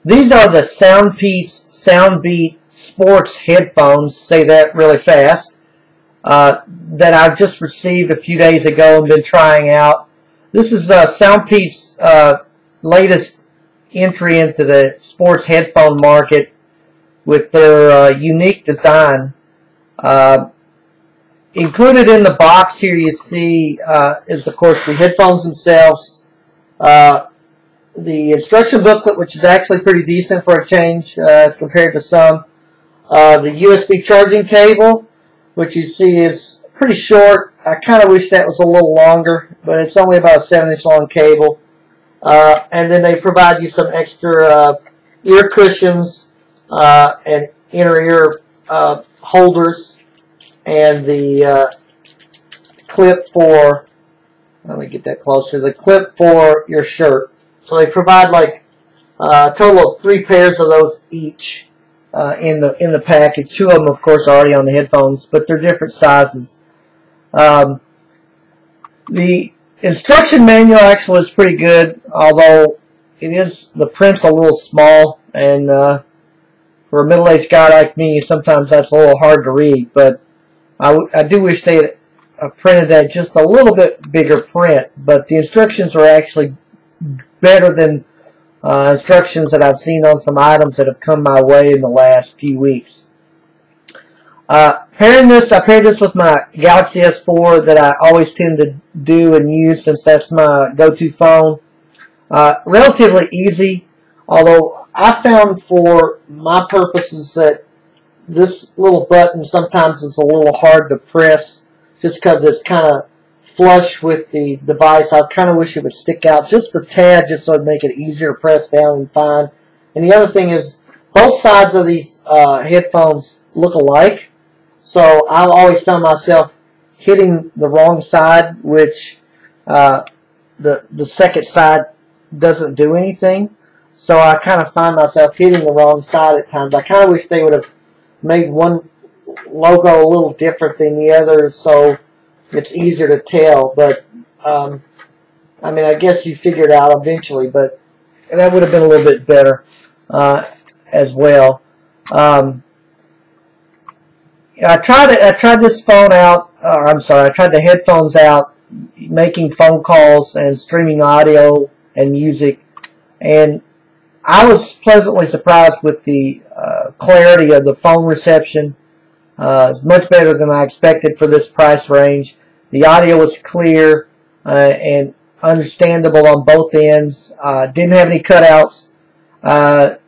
These are the Soundbeat Sports headphones, say that really fast, that I've just received a few days ago and been trying out. This is Soundpeats' latest entry into the sports headphone market with their unique design. Included in the box here you see is, of course, the headphones themselves, the instruction booklet, which is actually pretty decent for a change as compared to some, the USB charging cable, which you see is pretty short. I kind of wish that was a little longer, but it's only about a 7-inch long cable. And then they provide you some extra ear cushions and inner ear holders, and the clip for, let me get that closer, the clip for your shirt. So they provide like a total of 3 pairs of those each in the package. 2 of them, of course, are already on the headphones, but they're different sizes. The instruction manual actually is pretty good, although the print's a little small, and for a middle-aged guy like me, sometimes that's a little hard to read. But I do wish they had printed that just a little bit bigger print. But the instructions are actually better than instructions that I've seen on some items that have come my way in the last few weeks. I paired this with my Galaxy S4 that I always tend to do and use, since that's my go-to phone. Relatively easy, although I found for my purposes that this little button sometimes is a little hard to press, just because it's kind of flush with the device. I kind of wish it would stick out just a tad, just so it would make it easier to press down and find. And the other thing is, both sides of these headphones look alike, so I've always found myself hitting the wrong side, which the second side doesn't do anything. So I kind of find myself hitting the wrong side at times. I kind of wish they would have made one logo a little different than the other, so it's easier to tell. But I mean, I guess you figure it out eventually, but that would have been a little bit better as well. I tried this phone out, I tried the headphones out, making phone calls and streaming audio and music, and I was pleasantly surprised with the clarity of the phone reception. It's much better than I expected for this price range. The audio was clear and understandable on both ends. Didn't have any cutouts.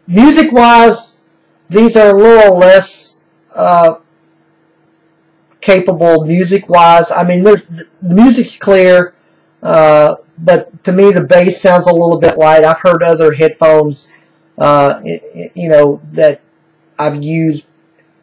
Music-wise, these are a little less capable music-wise. I mean, the music's clear, but to me the bass sounds a little bit light. I've heard other headphones, you know, that I've used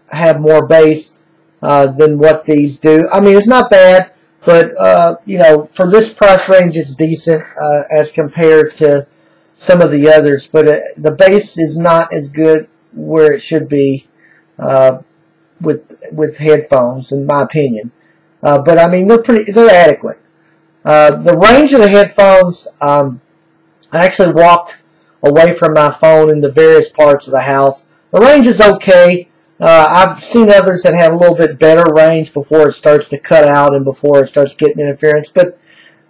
have more bass than what these do. I mean, it's not bad, but you know, for this price range, it's decent as compared to some of the others. But the bass is not as good where it should be with headphones, in my opinion. But I mean, they're adequate. The range of the headphones, I actually walked away from my phone into various parts of the house. The range is okay. I've seen others that have a little bit better range before it starts to cut out and before it starts getting interference, but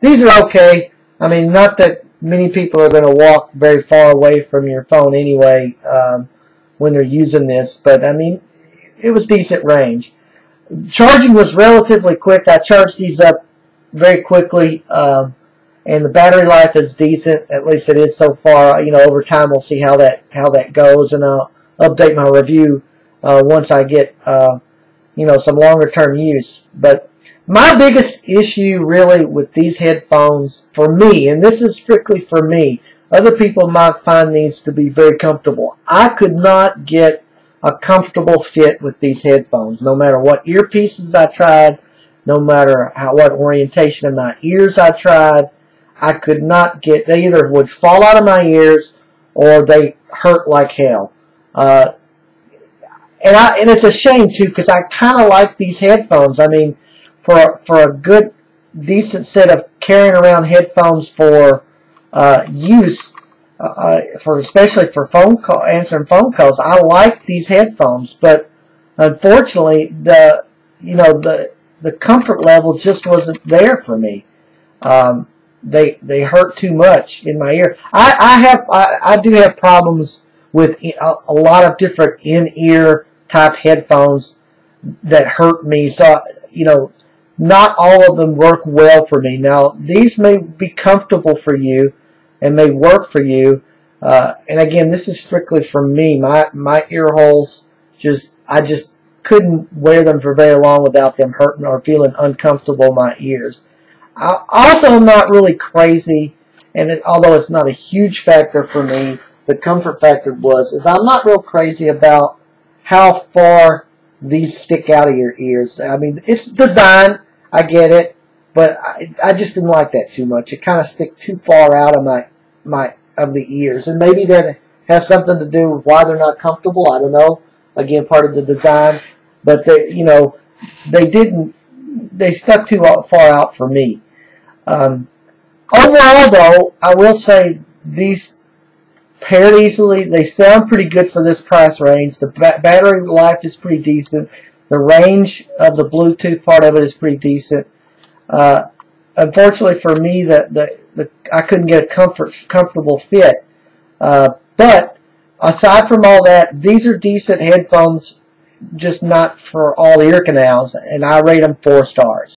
these are okay. I mean, not that many people are going to walk very far away from your phone anyway when they're using this, but I mean, it was decent range. Charging was relatively quick. I charged these up very quickly, and the battery life is decent. At least it is so far. You know, over time we'll see how that goes, and I'll update my review once I get you know, some longer term use. But my biggest issue really with these headphones, for me, and this is strictly for me, other people might find these to be very comfortable. I could not get a comfortable fit with these headphones, no matter what earpieces I tried, no matter what orientation of my ears I tried. I could not get, they either would fall out of my ears or they hurt like hell. And it's a shame too, because I kind of like these headphones. I mean, for a good, decent set of carrying around headphones for use, especially for answering phone calls. I like these headphones, but unfortunately, the comfort level just wasn't there for me. They hurt too much in my ear. I do have problems with a lot of different in-ear type headphones that hurt me. So not all of them work well for me. Now these may be comfortable for you and may work for you. And again, this is strictly for me. My ear holes I just couldn't wear them for very long without them hurting or feeling uncomfortable in my ears. I also am not really crazy, and although it's not a huge factor for me, the comfort factor is I'm not real crazy about how far these stick out of your ears. I mean, it's design, I get it, but I just didn't like that too much. It kind of stick too far out of of the ears, and maybe that has something to do with why they're not comfortable. I don't know. Again, part of the design, but they stuck too far out for me. Overall, though, I will say these paired easily. They sound pretty good for this price range. The battery life is pretty decent. The range of the Bluetooth part of it is pretty decent. Unfortunately for me, I couldn't get a comfortable fit. But aside from all that, these are decent headphones, just not for all ear canals, and I rate them 4 stars.